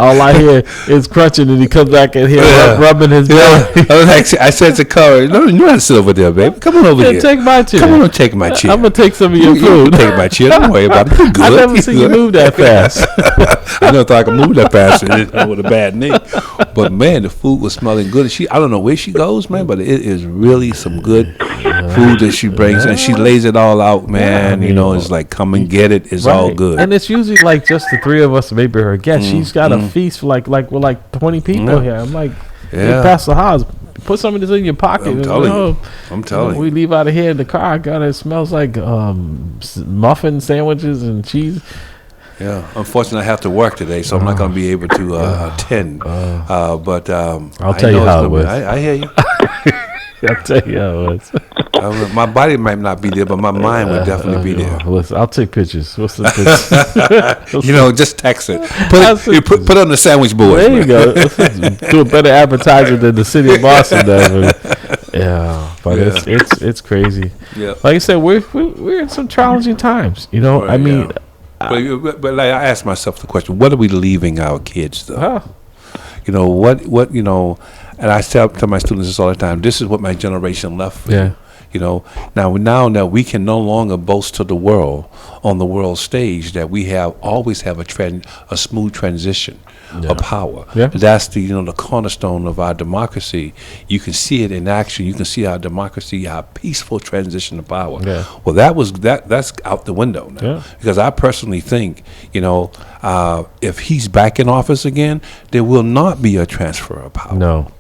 S2: All I hear is crunching, and he comes back in here rubbing his belly.
S1: I said to Cora, no, you don't have to sit over there, baby. Come on over here.
S2: Take my chair.
S1: Come on and take my chair.
S2: I'm going to take some of your
S1: You
S2: food.
S1: take my chair. Don't worry about it. You're good.
S2: I never seen you move that fast.
S1: I never thought I could move that fast with a bad knee. But man, the food was smelling good. I don't know where she goes, man, but it is really some good food that she brings, and she lays it all out, man. It's like, come and get it. It's all good.
S2: And it's usually like just the three of us, maybe her guest. She's got a feast for like we're like 20 people here. I'm like, hey, Pastor Haas, put some of this in your pocket.
S1: I'm telling you.
S2: We leave out of here in the car. God, it smells like muffin sandwiches and cheese.
S1: Yeah, unfortunately, I have to work today, so I'm not going to be able to attend. But
S2: I'll tell you how it was.
S1: I hear you.
S2: I'll tell you how it was.
S1: My body might not be there, but my mind would definitely be there.
S2: Listen, I'll take pictures. What's the picture?
S1: Just text it. Put it on the sandwich board.
S2: There you go. Do a better advertising than the city of Boston does. It's crazy.
S1: Yeah.
S2: Like I said, we're in some challenging times.
S1: Right,
S2: I mean.
S1: But like, I ask myself the question: what are we leaving our kids, though? And I tell my students this all the time. This is what my generation left for you. Now that we can no longer boast to the world on the world stage that we always have a smooth transition. of power.
S2: Yeah.
S1: That's the cornerstone of our democracy. You can see it in action. You can see our democracy, our peaceful transition of power.
S2: Yeah.
S1: Well, that's out the window now.
S2: Yeah.
S1: Because I personally think, if he's back in office again, there will not be a transfer of power.
S2: No.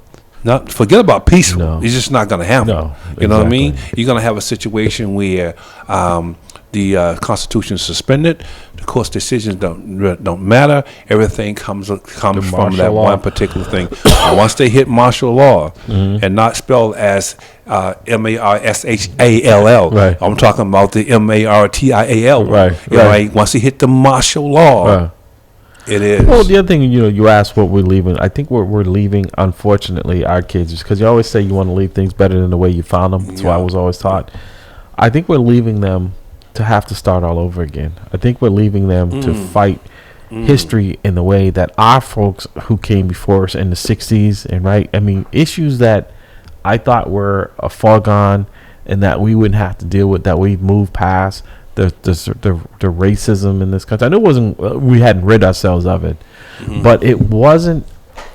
S1: Not forget about peaceful.
S2: No.
S1: It's just not going to happen.
S2: No,
S1: You know what I mean?
S2: exactly.
S1: You're going to have a situation where the Constitution is suspended. The court's decisions don't matter. Everything comes from
S2: martial
S1: that
S2: law.
S1: one particular thing. And once they hit martial law, and not spelled as MARSHALL,
S2: Right.
S1: I'm talking about the MARTIAL.
S2: Right, right.
S1: Once they hit the martial law, it is.
S2: Well, the other thing, you asked what we're leaving. I think what we're leaving, unfortunately, our kids, is because you always say you want to leave things better than the way you found them. That's what I was always taught. I think we're leaving them to have to start all over again. I think we're leaving them to fight history in the way that our folks who came before us in the 60s and issues that I thought were a foregone and that we wouldn't have to deal with, that we've moved past. The racism in this country. I know we hadn't rid ourselves of it, but it wasn't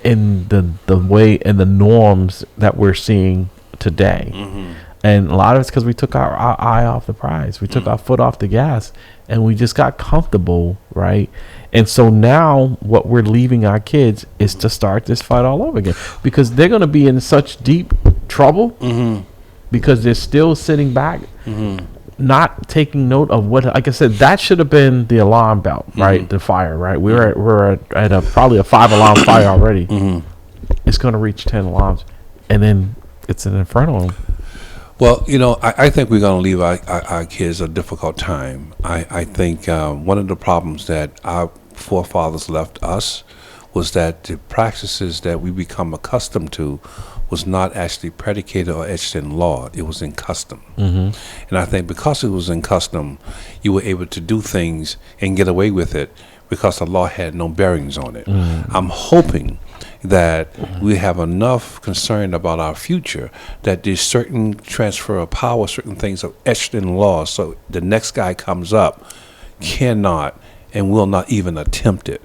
S2: in the way and the norms that we're seeing today. And a lot of it's because we took our eye off the prize. We took our foot off the gas, and we just got comfortable, right? And so now what we're leaving our kids is to start this fight all over again, because they're going to be in such deep trouble because they're still sitting back, not taking note of what, like I said, that should have been the alarm bell, right? The fire, right? We're at probably a 5-alarm fire already. It's going to reach 10 alarms, and then it's an inferno.
S1: Well, I think we're going to leave our kids a difficult time. I think one of the problems that our forefathers left us was that the practices that we become accustomed to was not actually predicated or etched in law. It was in custom. And I think because it was in custom, you were able to do things and get away with it because the law had no bearings on it. I'm hoping that we have enough concern about our future that there's certain transfer of power, certain things are etched in law, so the next guy comes up cannot and will not even attempt it.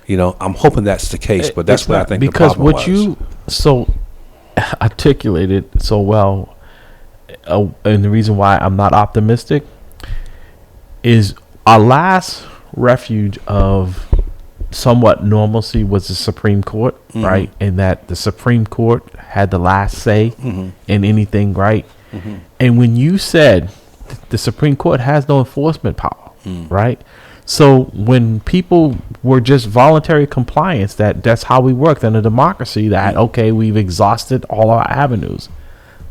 S1: I'm hoping that's the case, but that's what I think the problem was.
S2: Because what you so articulated so well, and the reason why I'm not optimistic is our last refuge of somewhat normalcy was the Supreme Court, right? And that the Supreme Court had the last say in anything, right? And when you said the Supreme Court has no enforcement power, right? So when people were just voluntary compliance, that's how we worked in a democracy, that, okay, we've exhausted all our avenues.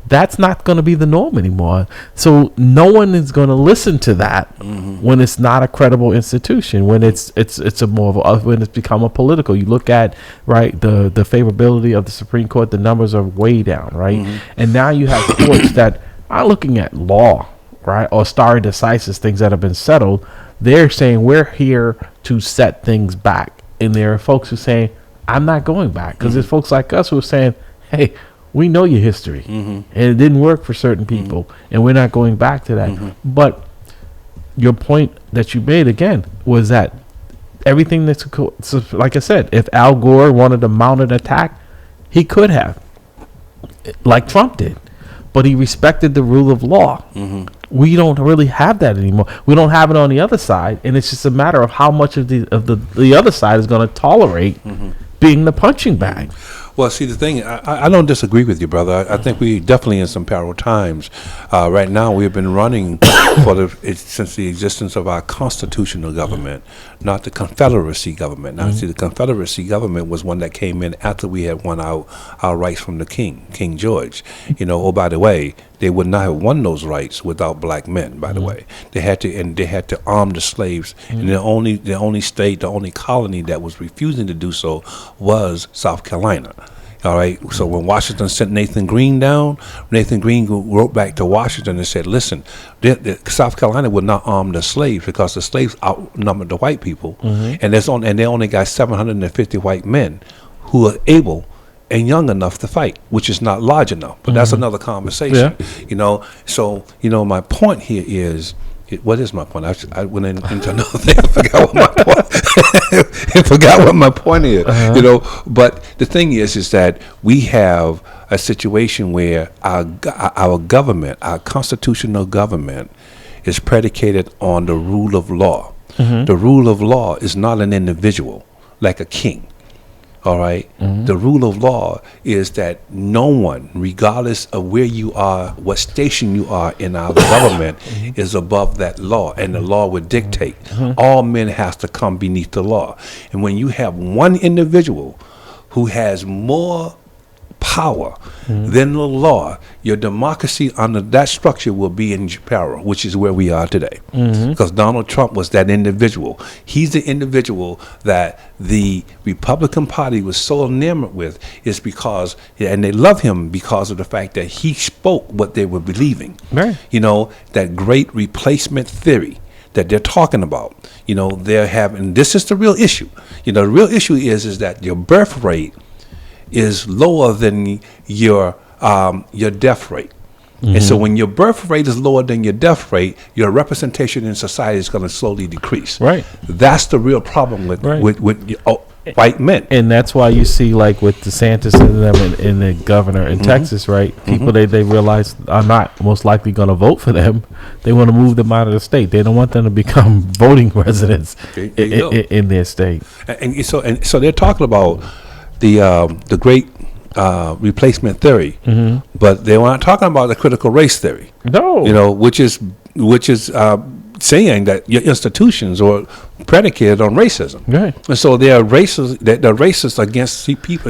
S2: That's not going to be the norm anymore. So no one is going to listen to that when it's not a credible institution, when it's a more of when it's become a political. You look at, right, the favorability of the Supreme Court, the numbers are way down, right? And now you have courts that are looking at law, right, or stare decisis, things that have been settled. They're saying we're here to set things back, and there are folks who are saying I'm not going back, because there's folks like us who are saying, hey, we know your history, and it didn't work for certain people, and we're not going back to that. But your point that you made again was that everything that's, so like I said, if Al Gore wanted to mount an attack, he could have, like Trump did, but he respected the rule of law. We don't really have that anymore. We don't have it on the other side, and it's just a matter of how much of the other side is going to tolerate being the punching bag.
S1: Well, see, the thing, I don't disagree with you, brother. I think we definitely in some parallel times. Right now, we have been running since the existence of our constitutional government, not the Confederacy government. Now, see, the Confederacy government was one that came in after we had won our rights from the King George. Oh, by the way, they would not have won those rights without black men, by the way. They had to arm the slaves. And the only state, the only colony that was refusing to do so was South Carolina. All right. So when Washington sent Nathan Green down, Nathan Green wrote back to Washington and said, listen, South Carolina would not arm the slaves because the slaves outnumbered the white people. And they only got 750 white men who are able and young enough to fight, which is not large enough. But that's another conversation. So my point here is, what is my point? I went into another thing. I forgot what my point I forgot what my point is. But the thing is that we have a situation where our government, our constitutional government, is predicated on the rule of law. The rule of law is not an individual like a king. All right. The rule of law is that no one, regardless of where you are, what station you are in our government, is above that law, and the law would dictate. All men has to come beneath the law. And when you have one individual who has more power than the law, your democracy under that structure will be in peril, which is where we are today. Because Donald Trump was that individual. He's the individual that the Republican Party was so enamored with, is because, and they love him because of the fact that he spoke what they were believing.
S2: Right.
S1: That great replacement theory that they're talking about. They're having, this is the real issue. The real issue is that your birth rate is lower than your death rate. And so when your birth rate is lower than your death rate, your representation in society is going to slowly decrease.
S2: Right.
S1: That's the real problem with white men.
S2: And that's why you see, like with DeSantis and them and the governor in Texas, right? People they realize are not most likely going to vote for them. They want to move them out of the state. They don't want them to become voting residents in their state.
S1: And so they're talking about the great replacement theory, but they weren't talking about the critical race theory.
S2: No,
S1: which is saying that your institutions are predicated on racism.
S2: Right.
S1: And so they are racist. They're racist against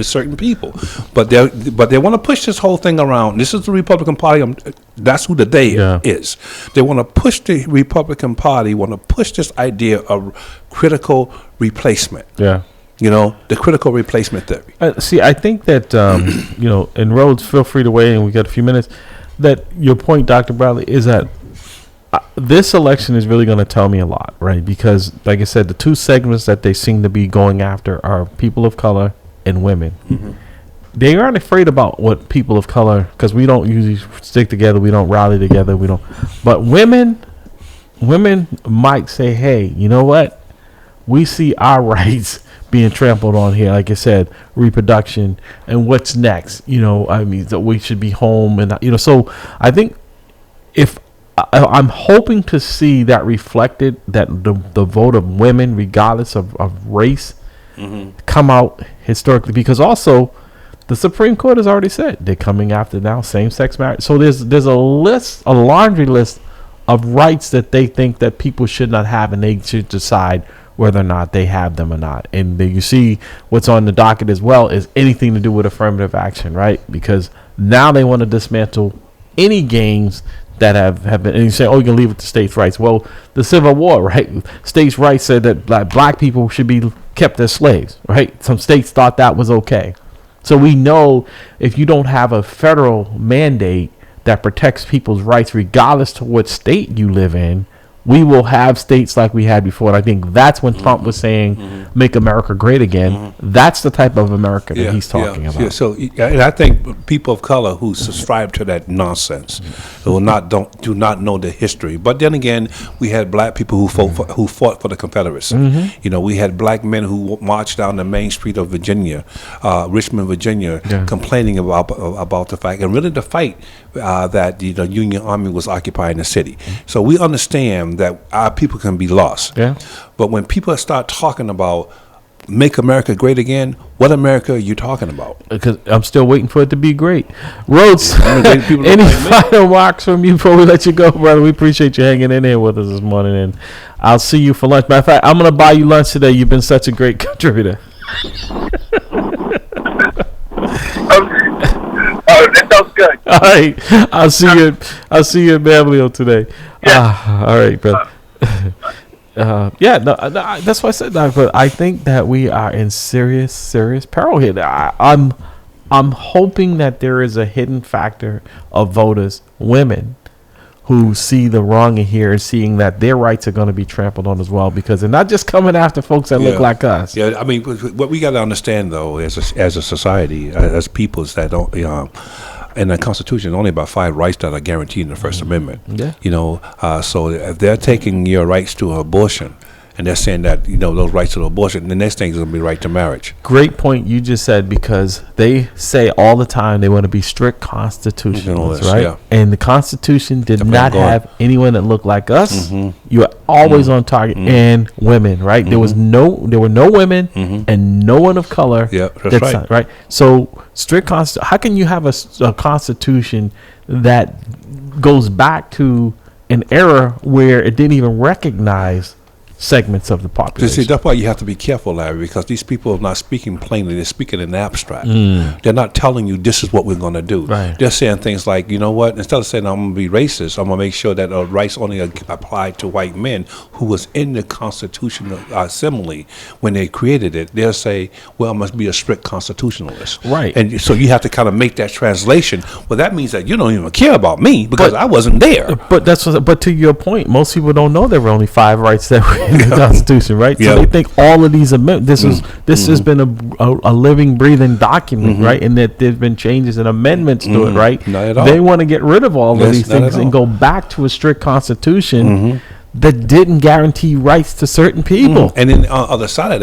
S1: certain people, but they want to push this whole thing around. This is the Republican Party. That's who the they is. They want to push the Republican Party. Want to push this idea of critical replacement.
S2: Yeah.
S1: The critical replacement theory.
S2: See, I think that, and Rhodes, feel free to weigh in. We got a few minutes. That your point, Dr. Bradley, is that this election is really going to tell me a lot, right? Because, like I said, the two segments that they seem to be going after are people of color and women. They aren't afraid about what people of color, because we don't usually stick together. We don't rally together. But women might say, hey, you know what? We see our rights being trampled on here, like I said, reproduction, and what's next? That we should be home, and so I think if I'm hoping to see that reflected, that the vote of women, regardless of race, come out historically, because also the Supreme Court has already said they're coming after now same-sex marriage. So there's a laundry list of rights that they think that people should not have, and they should decide whether or not they have them or not. And you see what's on the docket as well is anything to do with affirmative action, right? Because now they want to dismantle any gangs that have been, and you say, oh, you can leave it to states' rights. Well, the Civil War, right? States' rights said that black people should be kept as slaves, right? Some states thought that was okay. So we know if you don't have a federal mandate that protects people's rights, regardless to what state you live in, we will have states like we had before. And I think that's when Trump was saying, make America great again. That's the type of America that he's talking about.
S1: Yeah. So and I think people of color who subscribe to that nonsense do not know the history. But then again, we had black people who fought for the Confederacy. We had black men who marched down the main street of Virginia, Richmond, Virginia, complaining about the fact, and really the fight that the Union Army was occupying the city. So we understand that our people can be lost. Yeah. But when people start talking about make America great again, what America are you talking about?
S2: Because I'm still waiting for it to be great. Rhodes, any final remarks from you before we let you go, brother? We appreciate you hanging in here with us this morning, and I'll see you for lunch. Matter of fact, I'm going to buy you lunch today. You've been such a great contributor.
S3: That sounds good.
S2: All right, I'll see you in Babylon today. Yeah. All right, brother. That's why I said that. But I think that we are in serious peril here. I'm hoping that there is a hidden factor of voters, women, who see the wrong in here and seeing that their rights are going to be trampled on as well, because they're not just coming after folks that look like us.
S1: Yeah, I mean, what we got to understand though, as a society, as peoples that don't, in the Constitution, only about 5 rights that are guaranteed in the First Amendment. Yeah. So if they're taking your rights to abortion and they're saying that those rights to abortion. And the next thing is going to be right to marriage.
S2: Great point you just said, because they say all the time they want to be strict constitutionalists, right?
S1: Yeah.
S2: And the Constitution did not have anyone that looked like us. You were always on target, and women, right? There were no women and no one of color.
S1: Yeah, that's
S2: right. So strict how can you have a constitution that goes back to an era where it didn't even recognize segments of the population?
S1: See, that's why you have to be careful, Larry, because these people are not speaking plainly. They're speaking in abstract. They're not telling you this is what we're going to do.
S2: Right.
S1: They're saying things like, you know what, instead of saying I'm going to be racist, I'm going to make sure that rights only apply to white men who was in the Constitutional Assembly when they created it. They'll say, well, I must be a strict constitutionalist.
S2: Right.
S1: And so you have to kind of make that translation. Well, that means that you don't even care about me because I wasn't there.
S2: But but to your point, most people don't know there were only 5 rights that were in the Constitution, right?
S1: Yeah.
S2: So they think all of these amendments. This has been a living, breathing document, right? And that there's been changes and amendments to it, right?
S1: Not at all.
S2: They want to get rid of all of these
S1: not
S2: things
S1: at
S2: and
S1: all.
S2: go back to a strict constitution that didn't guarantee rights to certain people.
S1: And then on the other side of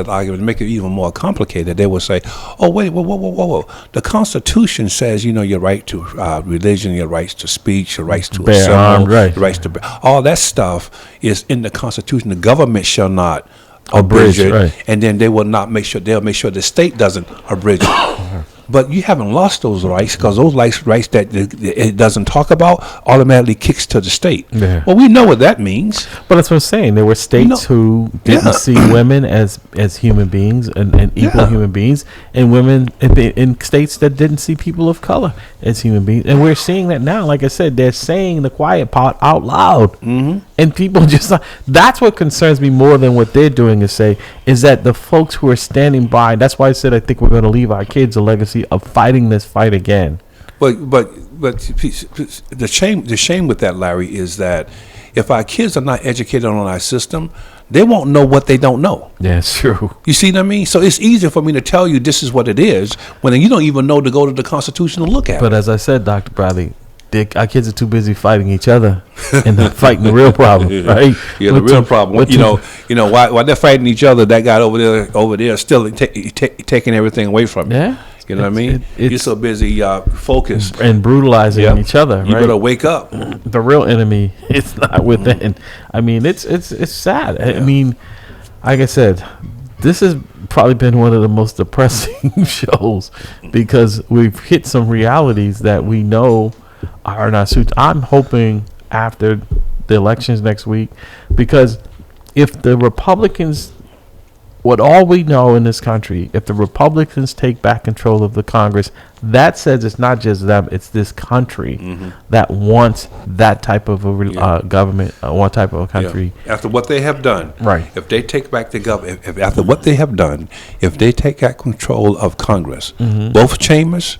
S1: that argument, to make it even more complicated, they will say, oh, wait, whoa. The Constitution says, your right to religion, your rights to speech, your rights to
S2: Bear arms, right.
S1: your rights to all that stuff is in the Constitution. The government shall not abridge it,
S2: right.
S1: and then they'll make sure the state doesn't abridge it. But you haven't lost those rights, because those rights that it doesn't talk about automatically kicks to the state.
S2: Yeah.
S1: Well, we know what that means.
S2: But that's what I'm saying. There were states who didn't see women as human beings and equal human beings, and women in states that didn't see people of color as human beings. And we're seeing that now. Like I said, they're saying the quiet part out loud. And people just, that's what concerns me more than what they're doing is that the folks who are standing by, that's why I said I think we're going to leave our kids a legacy of fighting this fight again.
S1: But the shame with that, Larry, is that if our kids are not educated on our system, they won't know what they don't know.
S2: Yeah, it's true.
S1: You see what I mean? So it's easier for me to tell you this is what it is when you don't even know to go to the Constitution to look at it.
S2: But as I said, Dr. Bradley, our kids are too busy fighting each other and not fighting the real problem, right?
S1: Yeah, the real problem. While they're fighting each other, that guy over there is still taking everything away from you.
S2: Yeah.
S1: You know what I mean? You're so busy focused
S2: and brutalizing each other. Right?
S1: You better wake up.
S2: The real enemy is not within. I mean, it's sad. Yeah. I mean, like I said, this has probably been one of the most depressing shows because we've hit some realities that we know are not suits. I'm hoping after the elections next week, because if the Republicans, all we know in this country, if the Republicans take back control of the Congress, that says it's not just them, it's this country that wants that type of a government, one type of a country.
S1: Yeah. After what they have done,
S2: right?
S1: If they take back the government, after what they have done, if they take back control of Congress, both chambers,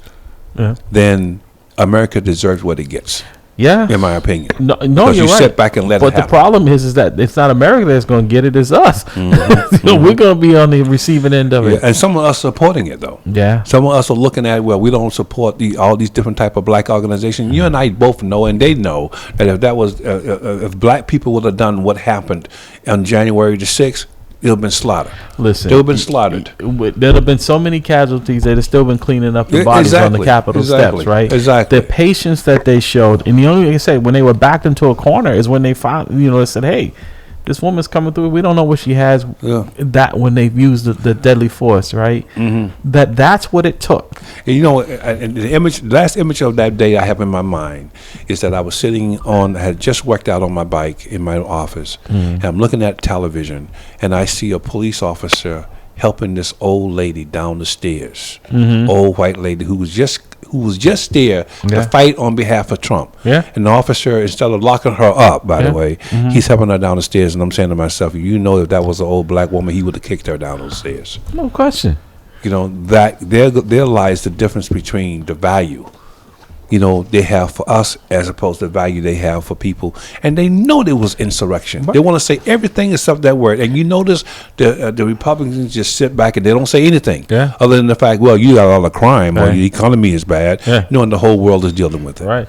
S1: then America deserves what it gets.
S2: Yeah,
S1: in my opinion.
S2: No,
S1: because
S2: you're
S1: you
S2: right.
S1: sit back and let it happen.
S2: But the problem is that it's not America that's going to get it; it's us. We're going to be on the receiving end of it.
S1: And some of us supporting it, though.
S2: Yeah.
S1: Some of us are looking at, well, we don't support all these different type of black organizations. You and I both know, and they know, that if that was if black people would have done what happened on January the 6th, it would have been slaughtered.
S2: Listen,
S1: they would have been slaughtered.
S2: There'd have been so many casualties. They'd have still been cleaning up the bodies on the Capitol steps, right?
S1: Exactly.
S2: The patience that they showed, and the only thing I say, when they were backed into a corner, is when they found, they said, "Hey, this woman's coming through. We don't know what she has."
S1: Yeah.
S2: That when they used the deadly force, right? That's what it took.
S1: And the last image of that day I have in my mind is that I was I had just worked out on my bike in my office, and I'm looking at television, and I see a police officer helping this old lady down the stairs, old white lady who was just there to fight on behalf of Trump. Yeah. And the officer, instead of locking her up, by the way, he's helping her down the stairs, and I'm saying to myself, if that was an old black woman, he would have kicked her down those stairs.
S2: No question.
S1: That there lies the difference between the value they have for us as opposed to the value they have for people. And they know there was insurrection. They want to say everything except that word. And you notice the Republicans just sit back and they don't say anything other than the fact, well, you got all the crime or the economy is bad, knowing the whole world is dealing with it.
S2: Right.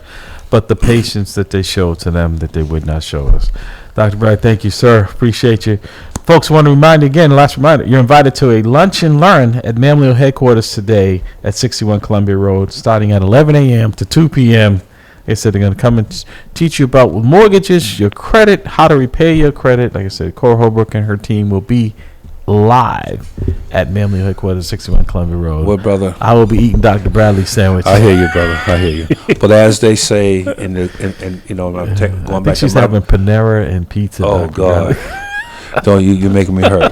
S2: But the patience that they showed to them that they would not show us. Dr. Brad, thank you, sir. Appreciate you. Folks, want to remind you again, last reminder, you're invited to a lunch and learn at Mamleo headquarters today at 61 Columbia Road, starting at 11 a.m. to 2 p.m. They said they're going to come and teach you about mortgages, your credit, how to repay your credit. Like I said, Cora Holbrook and her team will be live at Mamleo headquarters, 61 Columbia Road.
S1: Well, brother,
S2: I will be eating Dr. Bradley's sandwich.
S1: I hear you, brother. I hear you. But as they say, I'm going back to
S2: she's having Panera and pizza.
S1: Oh,
S2: Dr.
S1: God.
S2: Bradley.
S1: Don't you're making me hurt.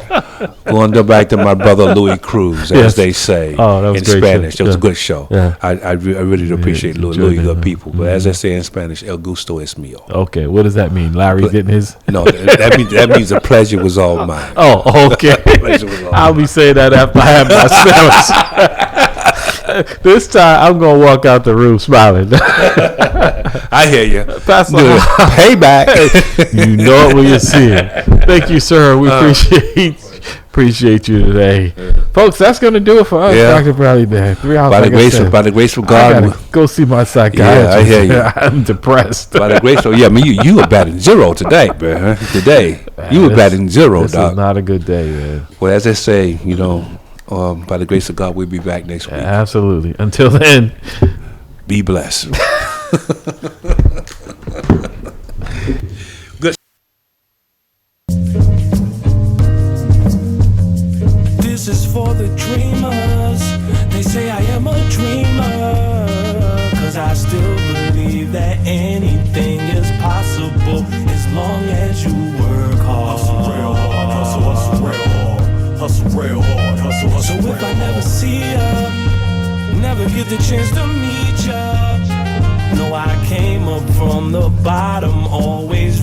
S1: Going back to my brother Louis Cruz, as
S2: Yes.
S1: they say
S2: That was
S1: in
S2: great
S1: Spanish.
S2: show.
S1: It was a
S2: Yeah.
S1: good show.
S2: Yeah.
S1: I really appreciate Louis.
S2: enjoyed
S1: Louis,
S2: that,
S1: good people. But as they say in Spanish, el gusto es mío.
S2: Okay, what does that mean? Larry's getting his?
S1: No, that means the pleasure was all mine.
S2: Oh, okay.
S1: Pleasure was all
S2: I'll be saying that after I have my sandwich. This time, I'm going to walk out the room smiling.
S1: I hear you.
S2: Pastor,
S1: Payback.
S2: you know it when you see it. Thank you, sir. We appreciate you today. Folks, that's going to do it for us,
S1: Yeah.
S2: Dr. Bradley, man. 3 hours.
S1: By
S2: like
S1: the grace of
S2: I
S1: God.
S2: gotta go see my psychiatrist.
S1: Yeah, I hear you.
S2: I'm depressed.
S1: By the grace of you were batting zero today, man. Today you were batting zero,
S2: This
S1: dog.
S2: is not a good day, man.
S1: Well, as they say, by the grace of God, we'll be back next week.
S2: Absolutely. Until then,
S1: Be blessed. Good.
S4: This is for the dreamers. They say I am a dreamer, 'cause I still believe that anything is possible as long as you work hard.
S5: Hustle real hard, hustle real hard, hustle real hard, hustle
S4: So
S5: real
S4: if I
S5: hard.
S4: never see ya, never get the chance to meet ya, no, I came up from the bottom, always